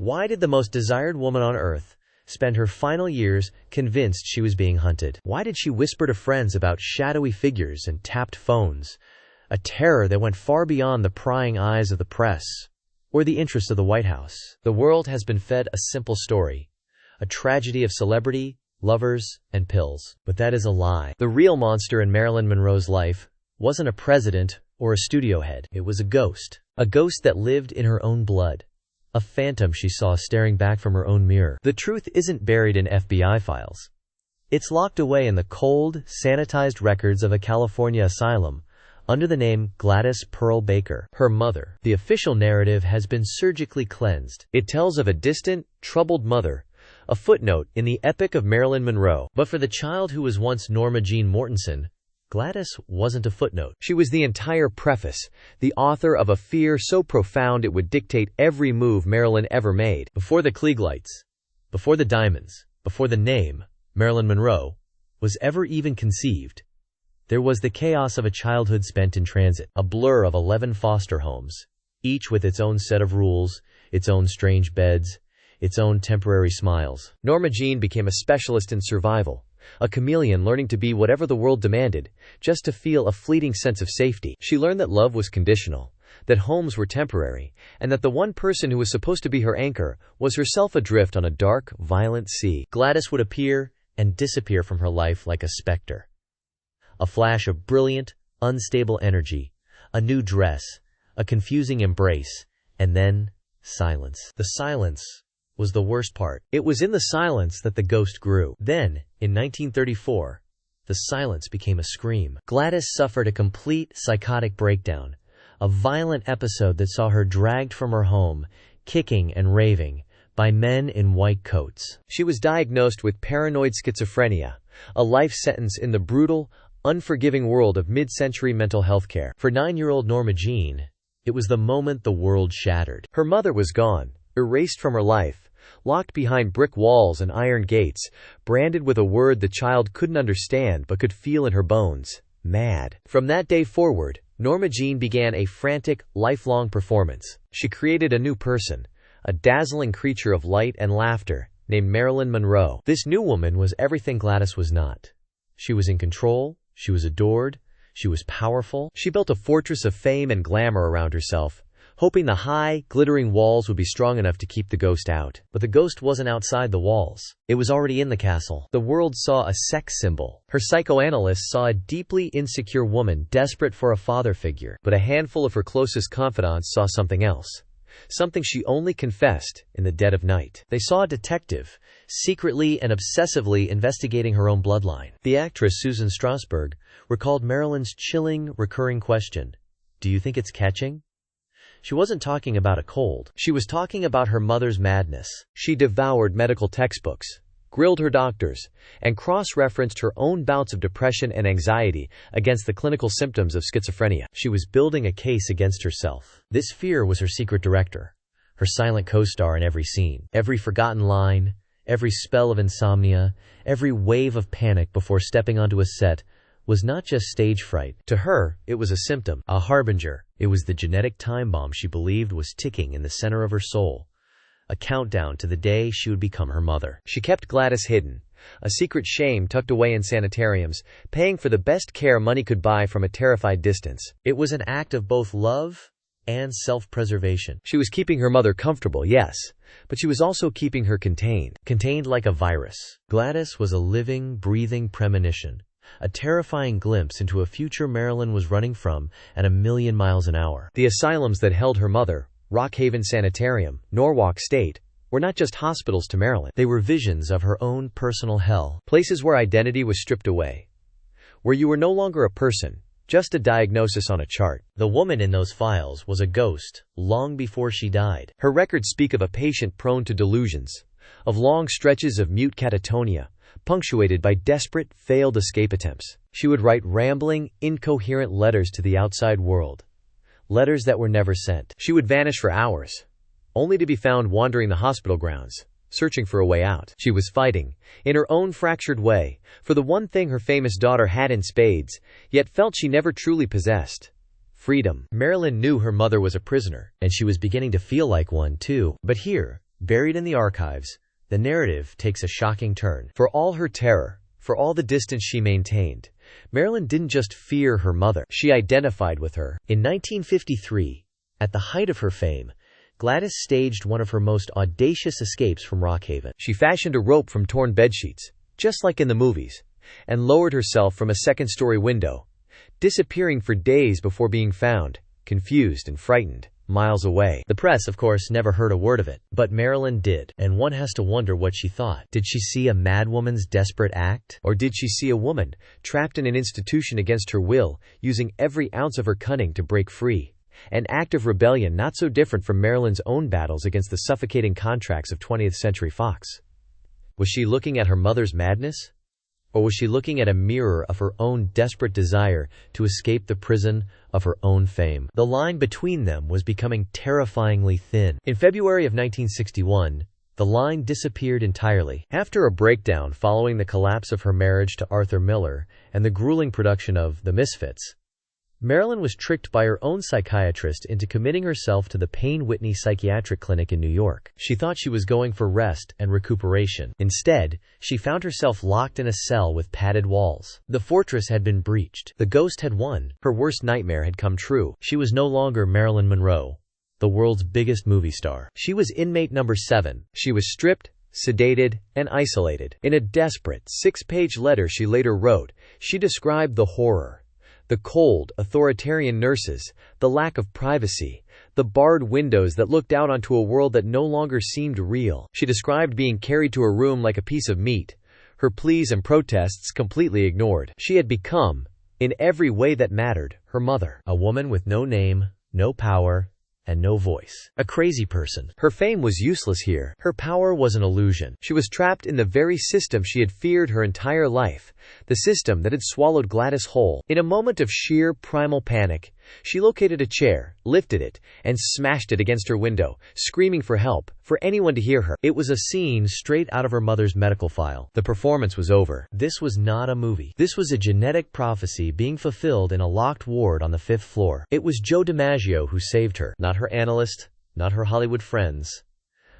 Why did the most desired woman on earth spend her final years convinced she was being hunted? Why did she whisper to friends about shadowy figures and tapped phones, a terror that went far beyond the prying eyes of the press or the interest of the White House? The world has been fed a simple story, a tragedy of celebrity, lovers, and pills. But that is a lie. The real monster in Marilyn Monroe's life wasn't a president or a studio head. It was a ghost that lived in her own blood, a phantom she saw staring back from her own mirror. The truth isn't buried in FBI files. It's locked away in the cold, sanitized records of a California asylum under the name Gladys Pearl Baker, her mother. The official narrative has been surgically cleansed. It tells of a distant, troubled mother, a footnote in the epic of Marilyn Monroe. But for the child who was once Norma Jean Mortensen, Gladys wasn't a footnote. She was the entire preface, the author of a fear so profound it would dictate every move Marilyn ever made. Before the Klieg lights, before the diamonds, before the name, Marilyn Monroe, was ever even conceived, there was the chaos of a childhood spent in transit, a blur of 11 foster homes, each with its own set of rules, its own strange beds, its own temporary smiles. Norma Jean became a specialist in survival, a chameleon learning to be whatever the world demanded, just to feel a fleeting sense of safety. She learned that love was conditional, that homes were temporary, and that the one person who was supposed to be her anchor was herself adrift on a dark, violent sea. Gladys would appear and disappear from her life like a specter. A flash of brilliant, unstable energy, a new dress, a confusing embrace, and then silence. The silence was the worst part. It was in the silence that the ghost grew. Then, in 1934, the silence became a scream. Gladys suffered a complete psychotic breakdown, a violent episode that saw her dragged from her home, kicking and raving, by men in white coats. She was diagnosed with paranoid schizophrenia, a life sentence in the brutal, unforgiving world of mid-century mental health care. For 9-year-old Norma Jean, it was the moment the world shattered. Her mother was gone, erased from her life, locked behind brick walls and iron gates, branded with a word the child couldn't understand but could feel in her bones: mad. From that day forward, Norma Jean began a frantic, lifelong performance. She created a new person, a dazzling creature of light and laughter, named Marilyn Monroe. This new woman was everything Gladys was not. She was in control, she was adored, she was powerful. She built a fortress of fame and glamour around herself, hoping the high, glittering walls would be strong enough to keep the ghost out. But the ghost wasn't outside the walls. It was already in the castle. The world saw a sex symbol. Her psychoanalysts saw a deeply insecure woman desperate for a father figure. But a handful of her closest confidants saw something else. Something she only confessed in the dead of night. They saw a detective, secretly and obsessively investigating her own bloodline. The actress Susan Strasberg recalled Marilyn's chilling, recurring question: "Do you think it's catching?" She wasn't talking about a cold. She was talking about her mother's madness. She devoured medical textbooks, grilled her doctors, and cross-referenced her own bouts of depression and anxiety against the clinical symptoms of schizophrenia. She was building a case against herself. This fear was her secret director, her silent co-star in every scene. Every forgotten line, every spell of insomnia, every wave of panic before stepping onto a set was not just stage fright. To her, it was a symptom, a harbinger. It was the genetic time bomb she believed was ticking in the center of her soul, a countdown to the day she would become her mother. She kept Gladys hidden, a secret shame tucked away in sanitariums, paying for the best care money could buy from a terrified distance. It was an act of both love and self-preservation. She was keeping her mother comfortable, yes, but she was also keeping her contained like a virus. Gladys was a living, breathing premonition, a terrifying glimpse into a future Marilyn was running from at 1,000,000 miles an hour. The asylums that held her mother, Rockhaven Sanitarium, Norwalk State, were not just hospitals to Marilyn. They were visions of her own personal hell. Places where identity was stripped away, where you were no longer a person, just a diagnosis on a chart. The woman in those files was a ghost long before she died. Her records speak of a patient prone to delusions, of long stretches of mute catatonia, punctuated by desperate, failed escape attempts. She would write rambling, incoherent letters to the outside world, letters that were never sent. She would vanish for hours, only to be found wandering the hospital grounds, searching for a way out. She was fighting, in her own fractured way, for the one thing her famous daughter had in spades, yet felt she never truly possessed: freedom. Marilyn knew her mother was a prisoner, and she was beginning to feel like one too. But here, buried in the archives, the narrative takes a shocking turn. For all her terror, for all the distance she maintained, Marilyn didn't just fear her mother, she identified with her. In 1953, at the height of her fame, Gladys staged one of her most audacious escapes from Rockhaven. She fashioned a rope from torn bedsheets, just like in the movies, and lowered herself from a second-story window, disappearing for days before being found, confused and frightened, miles away. The press, of course, never heard a word of it, but Marilyn did, and one has to wonder what she thought. Did she see a madwoman's desperate act? Or did she see a woman, trapped in an institution against her will, using every ounce of her cunning to break free? An act of rebellion not so different from Marilyn's own battles against the suffocating contracts of 20th Century Fox. Was she looking at her mother's madness? Or was she looking at a mirror of her own desperate desire to escape the prison of her own fame? The line between them was becoming terrifyingly thin. In February of 1961, the line disappeared entirely. After a breakdown following the collapse of her marriage to Arthur Miller and the grueling production of The Misfits, Marilyn was tricked by her own psychiatrist into committing herself to the Payne Whitney Psychiatric Clinic in New York. She thought she was going for rest and recuperation. Instead, she found herself locked in a cell with padded walls. The fortress had been breached. The ghost had won. Her worst nightmare had come true. She was no longer Marilyn Monroe, the world's biggest movie star. She was inmate number 7. She was stripped, sedated, and isolated. In a desperate 6-page letter she later wrote, she described the horror. The cold, authoritarian nurses, the lack of privacy, the barred windows that looked out onto a world that no longer seemed real. She described being carried to her room like a piece of meat, her pleas and protests completely ignored. She had become, in every way that mattered, her mother. A woman with no name, no power, and no voice. A crazy person. Her fame was useless here. Her power was an illusion. She was trapped in the very system she had feared her entire life, the system that had swallowed Gladys whole. In a moment of sheer primal panic, she located a chair, lifted it, and smashed it against her window, screaming for help, for anyone to hear her. It was a scene straight out of her mother's medical file. The performance was over. This was not a movie. This was a genetic prophecy being fulfilled in a locked ward on the 5th floor. It was Joe DiMaggio who saved her. Not her analyst, not her Hollywood friends,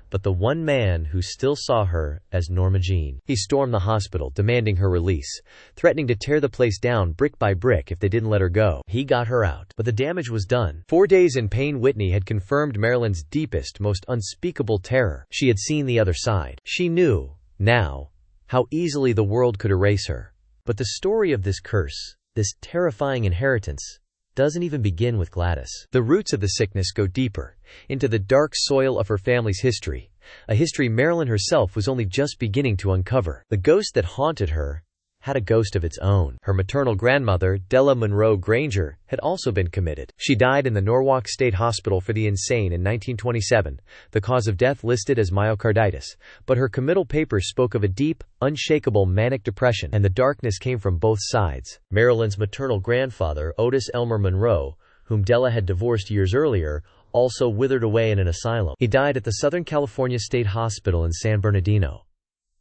but the one man who still saw her as Norma Jean. He stormed the hospital, demanding her release, threatening to tear the place down brick by brick if they didn't let her go. He got her out, but the damage was done. 4 days in Payne Whitney had confirmed Marilyn's deepest, most unspeakable terror. She had seen the other side. She knew, now, how easily the world could erase her. But the story of this curse, this terrifying inheritance, doesn't even begin with Gladys. The roots of the sickness go deeper, into the dark soil of her family's history, a history Marilyn herself was only just beginning to uncover. The ghost that haunted her had a ghost of its own. Her maternal grandmother, Della Monroe Granger, had also been committed. She died in the Norwalk State Hospital for the Insane in 1927, the cause of death listed as myocarditis, but her committal papers spoke of a deep, unshakable manic depression, and the darkness came from both sides. Marilyn's maternal grandfather, Otis Elmer Monroe, whom Della had divorced years earlier, also withered away in an asylum. He died at the Southern California State Hospital in San Bernardino,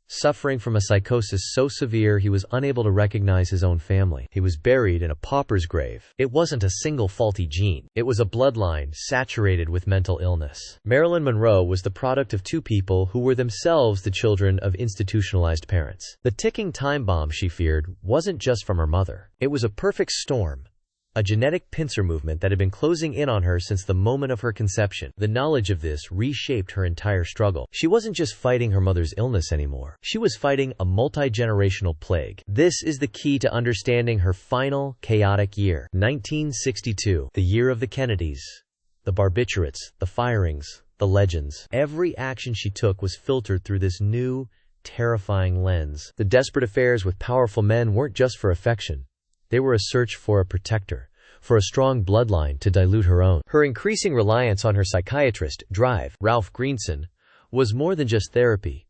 suffering from a psychosis so severe he was unable to recognize his own family. He was buried in a pauper's grave. It wasn't a single faulty gene. It was a bloodline saturated with mental illness. Marilyn Monroe was the product of 2 people who were themselves the children of institutionalized parents. The ticking time bomb she feared wasn't just from her mother. It was a perfect storm, a genetic pincer movement that had been closing in on her since the moment of her conception. The knowledge of this reshaped her entire struggle. She wasn't just fighting her mother's illness anymore. She was fighting a multi-generational plague. This is the key to understanding her final, chaotic year. 1962, the year of the Kennedys. The barbiturates, the firings, the legends. Every action she took was filtered through this new, terrifying lens. The desperate affairs with powerful men weren't just for affection. They were a search for a protector, for a strong bloodline to dilute her own. Her increasing reliance on her psychiatrist, Ralph Greenson, was more than just therapy.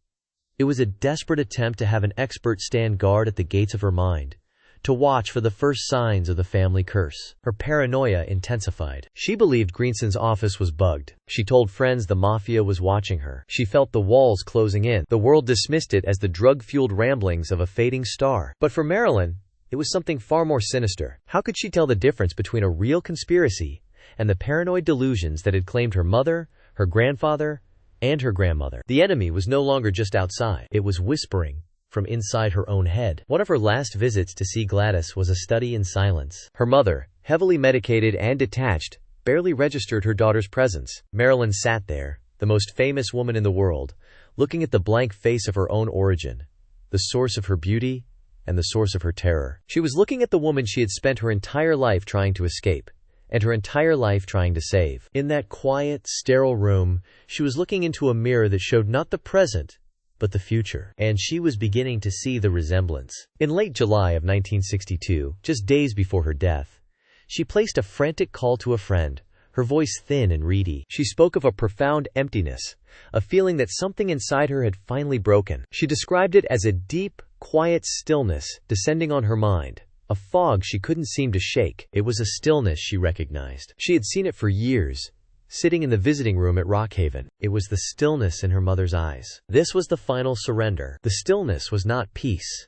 It was a desperate attempt to have an expert stand guard at the gates of her mind, to watch for the first signs of the family curse. Her paranoia intensified. She believed Greenson's office was bugged. She told friends the Mafia was watching her. She felt the walls closing in. The world dismissed it as the drug-fueled ramblings of a fading star. But for Marilyn, it was something far more sinister. How could she tell the difference between a real conspiracy and the paranoid delusions that had claimed her mother, her grandfather, and her grandmother. The enemy was no longer just outside. It was whispering from inside her own head. One of her last visits to see Gladys was a study in silence. Her mother, heavily medicated and detached, barely registered her daughter's presence. Marilyn sat there, the most famous woman in the world, looking at the blank face of her own origin, the source of her beauty and the source of her terror. She was looking at the woman she had spent her entire life trying to escape, and her entire life trying to save. In that quiet, sterile room, she was looking into a mirror that showed not the present, but the future. And she was beginning to see the resemblance. In late July of 1962, just days before her death, she placed a frantic call to a friend, her voice thin and reedy. She spoke of a profound emptiness, a feeling that something inside her had finally broken. She described it as a deep, quiet stillness descending on her mind, a fog she couldn't seem to shake. It was a stillness she recognized. She had seen it for years, sitting in the visiting room at Rockhaven. It was the stillness in her mother's eyes. This was the final surrender. The stillness was not peace.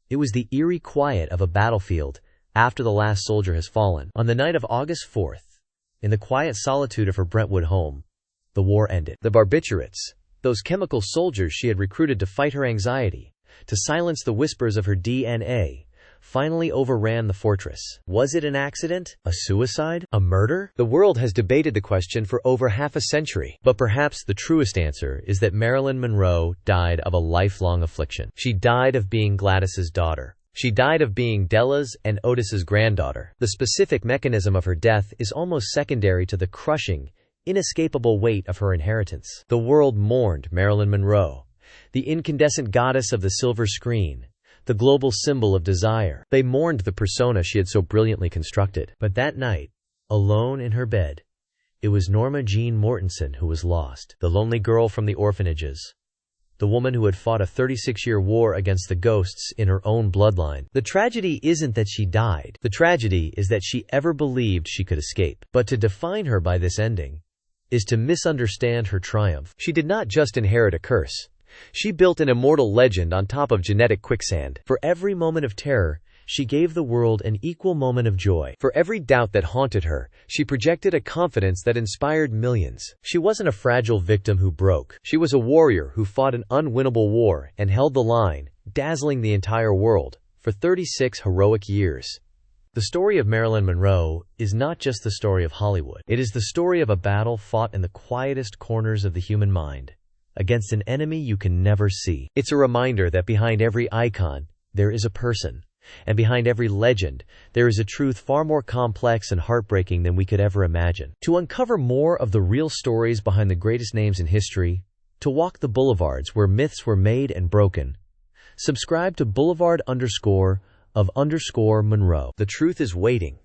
It was the eerie quiet of a battlefield after the last soldier has fallen. On the night of August 4th, in the quiet solitude of her Brentwood home, the war ended. The barbiturates, those chemical soldiers she had recruited to fight her anxiety, to silence the whispers of her DNA, finally overran the fortress. Was it an accident? A suicide? A murder? The world has debated the question for over half a century. But perhaps the truest answer is that Marilyn Monroe died of a lifelong affliction. She died of being Gladys's daughter. She died of being Della's and Otis's granddaughter. The specific mechanism of her death is almost secondary to the crushing, inescapable weight of her inheritance. The world mourned Marilyn Monroe, the incandescent goddess of the silver screen, the global symbol of desire. They mourned the persona she had so brilliantly constructed. But that night, alone in her bed, it was Norma Jean Mortensen who was lost, the lonely girl from the orphanages, the woman who had fought a 36-year war against the ghosts in her own bloodline. The tragedy isn't that she died. The tragedy is that she ever believed she could escape. But to define her by this ending is to misunderstand her triumph. She did not just inherit a curse. She built an immortal legend on top of genetic quicksand. For every moment of terror, she gave the world an equal moment of joy. For every doubt that haunted her, she projected a confidence that inspired millions. She wasn't a fragile victim who broke. She was a warrior who fought an unwinnable war and held the line, dazzling the entire world, for 36 heroic years. The story of Marilyn Monroe is not just the story of Hollywood. It is the story of a battle fought in the quietest corners of the human mind, against an enemy you can never see. It's a reminder that behind every icon, there is a person. And behind every legend, there is a truth far more complex and heartbreaking than we could ever imagine. To uncover more of the real stories behind the greatest names in history, to walk the boulevards where myths were made and broken, subscribe to Boulevard_of_Monroe. The truth is waiting.